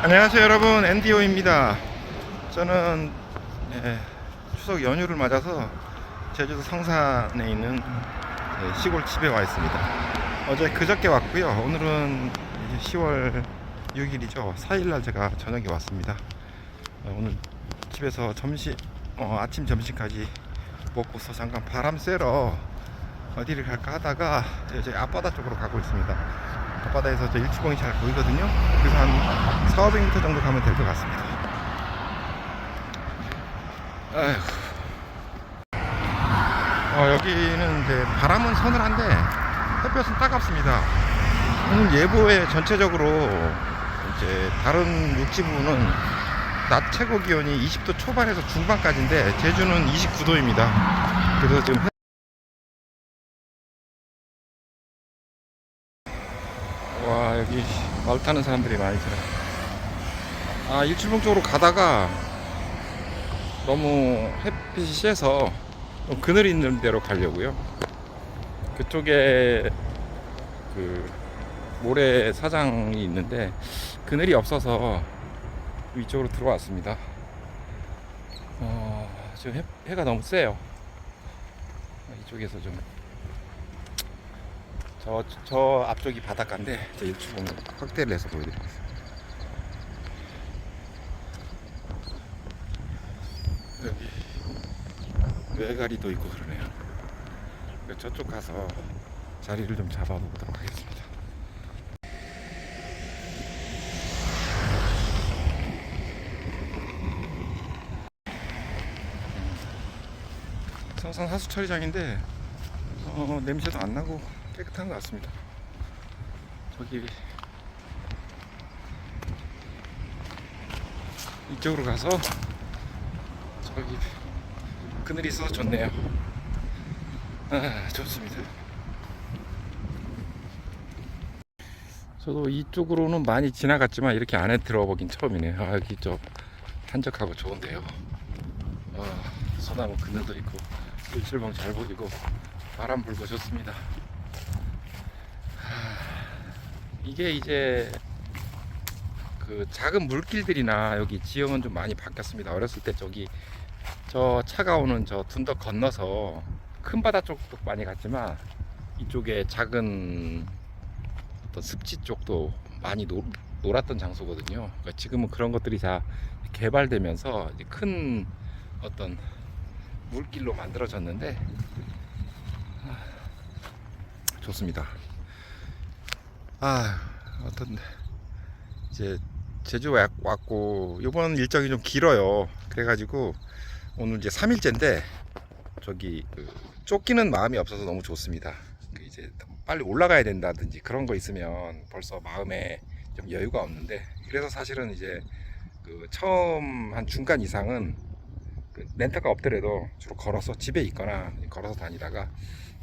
안녕하세요 여러분, 엔디오입니다. 저는 추석 연휴를 맞아서 제주도 성산에 있는 시골 집에 와 있습니다. 어제 그저께 왔고요. 오늘은 이제 10월 6일이죠 4일날 제가 저녁에 왔습니다. 오늘 집에서 아침 점심까지 먹고서 잠깐 바람 쐬러 어디를 갈까 하다가 이제 앞바다 쪽으로 가고 있습니다. 앞바다에서 저 일출봉이 잘 보이거든요. 그래서 한 400m 정도 가면 될 것 같습니다. 여기는 이제 바람은 서늘한데 햇볕은 따갑습니다. 오늘 예보에 전체적으로 이제 다른 육지 부분은 낮 최고 기온이 20도 초반에서 중반까지인데 제주는 29도입니다. 그래서 지금 와, 여기 말 타는 사람들이 많이 들어요. 일출봉 쪽으로 가다가 너무 햇빛이 세서 좀 그늘 있는 데로 가려고요. 그쪽에 그 모래사장이 있는데 그늘이 없어서 이쪽으로 들어왔습니다. 지금 해가 너무 세요. 이쪽에서 좀 저 앞쪽이 바닷가인데 저 일출봉 확대를 해서 보여드리겠습니다. 여기 외가리도 있고 그러네요. 저쪽 가서 자리를 좀 잡아보도록 하겠습니다. 성산 하수처리장인데 냄새도 안 나고 깨끗한 것 같습니다. 저기 이쪽으로 가서 저기 그늘이 있어서 좋네요. 좋습니다. 저도 이쪽으로는 많이 지나갔지만 이렇게 안에 들어보긴 처음이네요. 여기 좀 한적하고 좋은데요. 소나무 그늘도 있고 일출봉 잘 보이고 바람 불고 좋습니다. 이게 이제 그 작은 물길들이나 여기 지형은 좀 많이 바뀌었습니다. 어렸을 때 저 차가 오는 저 둔덕 건너서 큰 바다 쪽도 많이 갔지만 이쪽에 작은 어떤 습지 쪽도 많이 놀았던 장소거든요. 그러니까 지금은 그런 것들이 다 개발되면서 이제 큰 어떤 물길로 만들어졌는데 좋습니다. 어떤 이제 제주에 왔고 이번 일정이 좀 길어요. 그래가지고 오늘 이제 3일째인데 저기 쫓기는 마음이 없어서 너무 좋습니다. 이제 빨리 올라가야 된다든지 그런 거 있으면 벌써 마음에 좀 여유가 없는데, 그래서 사실은 이제 처음 한 중간 이상은 렌터가 없더라도 주로 걸어서 집에 있거나 걸어서 다니다가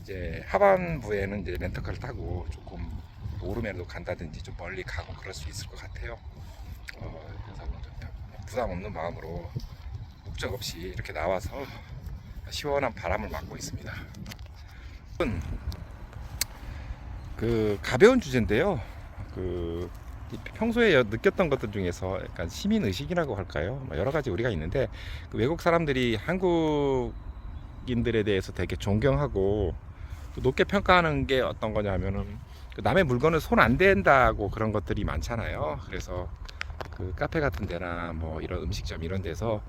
이제 하반부에는 이제 렌터카를 타고 조금 오르면도 간다든지 좀 멀리 가고 그럴 수 있을 것 같아요. 그래서 부담 없는 마음으로 목적 없이 이렇게 나와서 시원한 바람을 맞고 있습니다. 가벼운 주제인데요. 평소에 느꼈던 것들 중에서 약간 시민 의식이라고 할까요? 여러 가지 우리가 있는데 외국 사람들이 한국인들에 대해서 되게 존경하고 높게 평가하는 게 어떤 거냐면은 남의 물건을 손 안 댄다고 그런 것들이 많잖아요. 그래서 카페 같은 데나 뭐 이런 음식점 이런 데서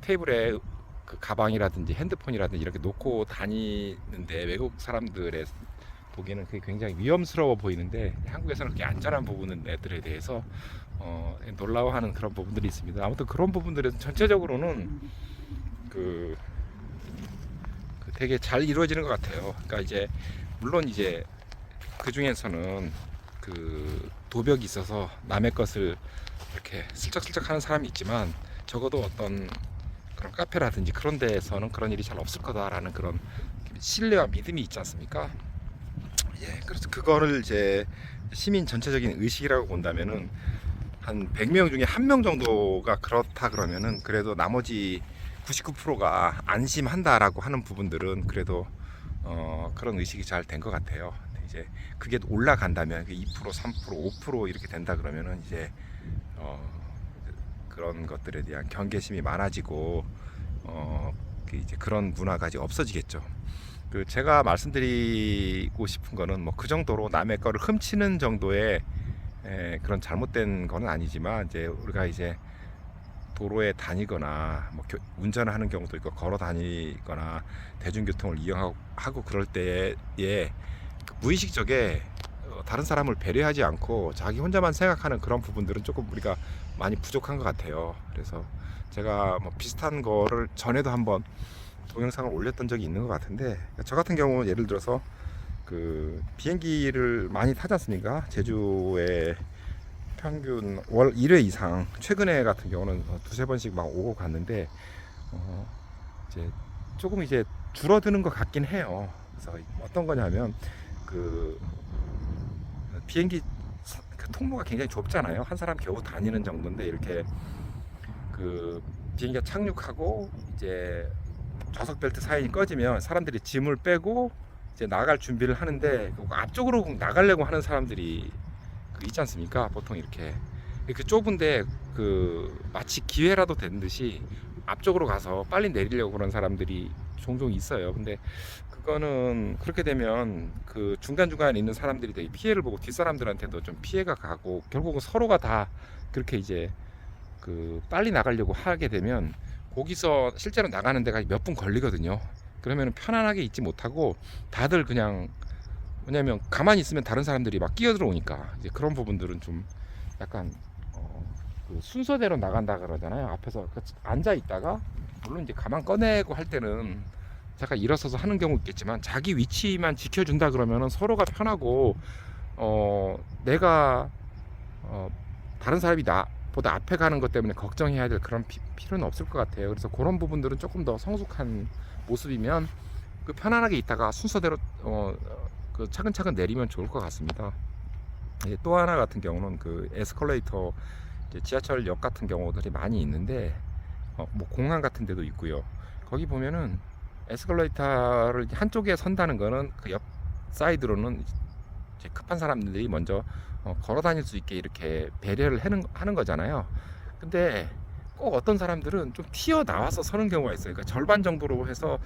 테이블에 가방이라든지 핸드폰이라든지 이렇게 놓고 다니는데 외국 사람들의 보기에는 그게 굉장히 위험스러워 보이는데 한국에서는 그렇게 안전한 부분들에 대해서 놀라워하는 그런 부분들이 있습니다. 아무튼 그런 부분들에서 전체적으로는 되게 잘 이루어지는 것 같아요. 그러니까 이제 물론 이제 그 중에서는 도벽이 있어서 남의 것을 이렇게 슬쩍슬쩍 하는 사람이 있지만 적어도 어떤 그런 카페라든지 그런 데에서는 그런 일이 잘 없을 거다라는 그런 신뢰와 믿음이 있지 않습니까? 그래서 그거를 이제 시민 전체적인 의식이라고 본다면은 한 100명 중에 1명 정도가 그렇다 그러면은 그래도 나머지 99%가 안심한다라고 하는 부분들은 그래도 그런 의식이 잘 된 것 같아요. 이제 그게 올라간다면 2%, 3%, 5% 이렇게 된다 그러면은 이제 그런 것들에 대한 경계심이 많아지고 이제 그런 문화가 이제 없어지겠죠. 제가 말씀드리고 싶은 거는 뭐 그 정도로 남의 거를 훔치는 정도의 그런 잘못된 거는 아니지만, 이제 우리가 이제 도로에 다니거나 뭐 운전을 하는 경우도 있고 걸어 다니거나 대중교통을 이용하고 그럴 때에 무의식적에 다른 사람을 배려하지 않고 자기 혼자만 생각하는 그런 부분들은 조금 우리가 많이 부족한 것 같아요. 그래서 제가 뭐 비슷한 거를 전에도 한번 동영상을 올렸던 적이 있는 것 같은데, 저 같은 경우는 예를 들어서 비행기를 많이 타지 않습니까? 제주에 평균 월 1회 이상, 최근에 같은 경우는 두세 번씩 막 오고 갔는데 이제 조금 이제 줄어드는 것 같긴 해요. 그래서 어떤 거냐면 비행기 통로가 굉장히 좁잖아요. 한 사람 겨우 다니는 정도인데, 이렇게 비행기가 착륙하고 이제 좌석 벨트 사인이 꺼지면 사람들이 짐을 빼고 이제 나갈 준비를 하는데, 앞쪽으로 나가려고 하는 사람들이 있지 않습니까? 보통 이렇게 좁은데 마치 기회라도 된 듯이 앞쪽으로 가서 빨리 내리려고 그런 사람들이 종종 있어요. 근데 그거는 그렇게 되면 중간중간에 있는 사람들이 되게 피해를 보고 뒷사람들한테도 좀 피해가 가고, 결국은 서로가 다 그렇게 이제 빨리 나가려고 하게 되면 거기서 실제로 나가는 데가 몇 분 걸리거든요. 그러면 편안하게 있지 못하고 다들 그냥, 왜냐면 가만히 있으면 다른 사람들이 막 끼어들어오니까 이제 그런 부분들은 좀 약간 순서대로 나간다 그러잖아요. 앞에서 앉아 있다가, 물론 이제 가만 꺼내고 할 때는 잠깐 일어서서 하는 경우 있겠지만, 자기 위치만 지켜준다 그러면은 서로가 편하고 내가 다른 사람이 나보다 앞에 가는 것 때문에 걱정해야 될 그런 필요는 없을 것 같아요. 그래서 그런 부분들은 조금 더 성숙한 모습이면 편안하게 있다가 순서대로 차근차근 내리면 좋을 것 같습니다. 또 하나 같은 경우는 에스컬레이터, 지하철역 같은 경우들이 많이 있는데 뭐 공항 같은 데도 있고요. 거기 보면은 에스컬레이터를 한쪽에 선다는 거는 옆 사이드로는 이제 급한 사람들이 먼저 걸어 다닐 수 있게 이렇게 배려를 하는 거잖아요. 근데 꼭 어떤 사람들은 좀 튀어나와서 서는 경우가 있어요. 그러니까 절반 정도로 해서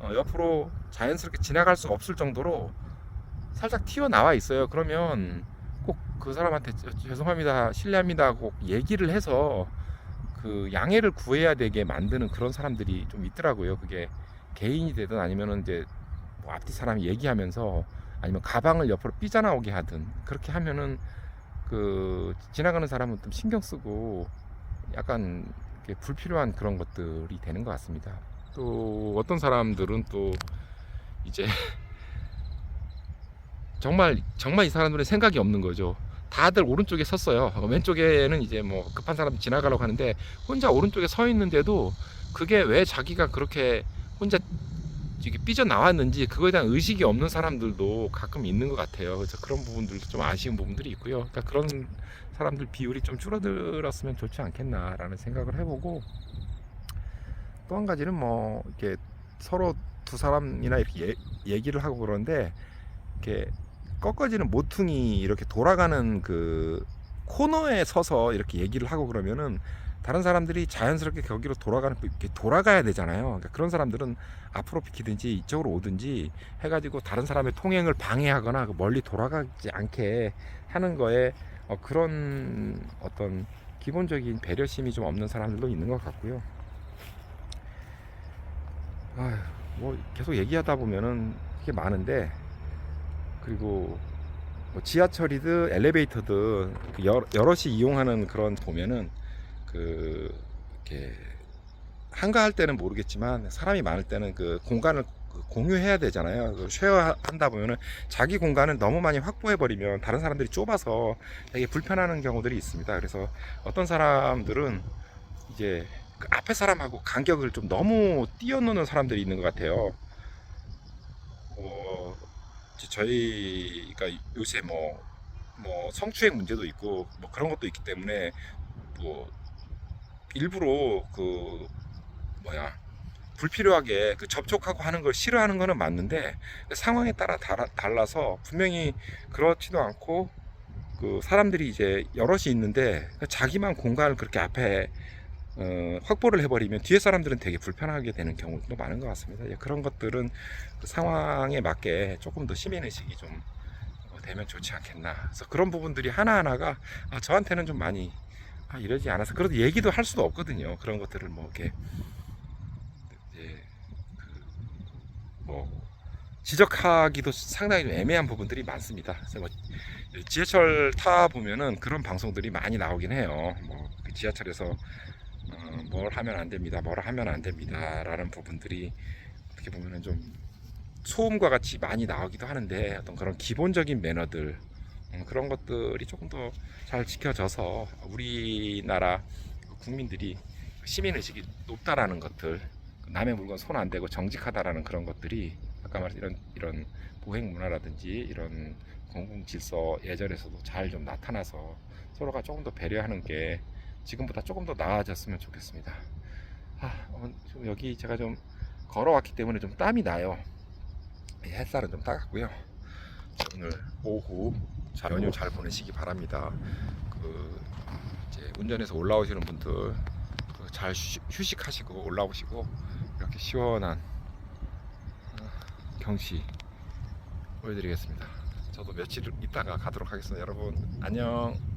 옆으로 자연스럽게 지나갈 수 없을 정도로 살짝 튀어나와 있어요. 그러면 꼭 그 사람한테 죄송합니다, 실례합니다 꼭 얘기를 해서 양해를 구해야 되게 만드는 그런 사람들이 좀 있더라고요. 그게 개인이 되든 아니면은 이제 뭐 앞뒤 사람이 얘기하면서, 아니면 가방을 옆으로 삐져나오게 하든, 그렇게 하면은 지나가는 사람은 좀 신경 쓰고 약간 불필요한 그런 것들이 되는 것 같습니다. 또 어떤 사람들은 또 이제 정말 이 사람들은 생각이 없는 거죠. 다들 오른쪽에 섰어요. 왼쪽에는 이제 뭐 급한 사람 지나가려고 하는데 혼자 오른쪽에 서 있는데도 그게 왜 자기가 그렇게 혼자 삐져 나왔는지 그거에 대한 의식이 없는 사람들도 가끔 있는 것 같아요. 그래서 그런 부분들도 좀 아쉬운 부분들이 있고요. 그러니까 그런 사람들 비율이 좀 줄어들었으면 좋지 않겠나라는 생각을 해보고, 또 한 가지는 뭐 이렇게 서로 두 사람이나 이렇게 얘기를 하고 그러는데, 이렇게 꺾어지는 모퉁이 이렇게 돌아가는 코너에 서서 이렇게 얘기를 하고 그러면은 다른 사람들이 자연스럽게 거기로 돌아가야 되잖아요. 그러니까 그런 사람들은 앞으로 비키든지 이쪽으로 오든지 해가지고 다른 사람의 통행을 방해하거나 멀리 돌아가지 않게 하는 거에 그런 어떤 기본적인 배려심이 좀 없는 사람들도 있는 것 같고요. 뭐 계속 얘기하다 보면은 이게 많은데, 그리고 뭐 지하철이든 엘리베이터든 여럿이 이용하는 그런 보면은 이렇게 한가할 때는 모르겠지만 사람이 많을 때는 공간을 공유해야 되잖아요. 쉐어한다 보면은 자기 공간을 너무 많이 확보해 버리면 다른 사람들이 좁아서 되게 불편한 경우들이 있습니다. 그래서 어떤 사람들은 이제 앞에 사람하고 간격을 좀 너무 뛰어노는 사람들이 있는 것 같아요. 저희가 요새 뭐 성추행 문제도 있고 뭐 그런 것도 있기 때문에, 뭐 일부러 불필요하게 접촉하고 하는 걸 싫어하는 거는 맞는데, 상황에 따라 달라서 분명히 그렇지도 않고 그 사람들이 이제 여럿이 있는데 자기만 공간을 그렇게 앞에 확보를 해버리면 뒤에 사람들은 되게 불편하게 되는 경우도 많은 것 같습니다. 예, 그런 것들은 그 상황에 맞게 조금 더 시민의식이 좀 되면 좋지 않겠나. 그래서 그런 부분들이 하나하나가 저한테는 좀 많이 이러지 않아서 그래도 얘기도 할 수도 없거든요. 그런 것들을 뭐 이렇게 이제 뭐 지적하기도 상당히 좀 애매한 부분들이 많습니다. 그래서 뭐 지하철 타 보면은 그런 방송들이 많이 나오긴 해요. 뭐그 지하철에서 뭘 하면 안 됩니다, 뭘 하면 안 됩니다라는 부분들이 어떻게 보면은 좀 소음과 같이 많이 나오기도 하는데 어떤 그런 기본적인 매너들 그런 것들이 조금 더 잘 지켜져서 우리나라 국민들이 시민의식이 높다라는 것들, 남의 물건 손 안 대고 정직하다라는 그런 것들이 아까 말한 이런 보행 문화라든지 이런 공공 질서 예절에서도 잘 좀 나타나서 서로가 조금 더 배려하는 게 지금보다 조금 더 나아졌으면 좋겠습니다. 지금 여기 제가 좀 걸어왔기 때문에 좀 땀이 나요. 햇살은 좀 따갑고요. 오늘 오후 연휴 잘 보내시기 바랍니다. 이제 운전해서 올라오시는 분들 잘 휴식하시고 올라오시고 이렇게 시원한 경치 보여드리겠습니다. 저도 며칠 있다가 가도록 하겠습니다. 여러분 안녕.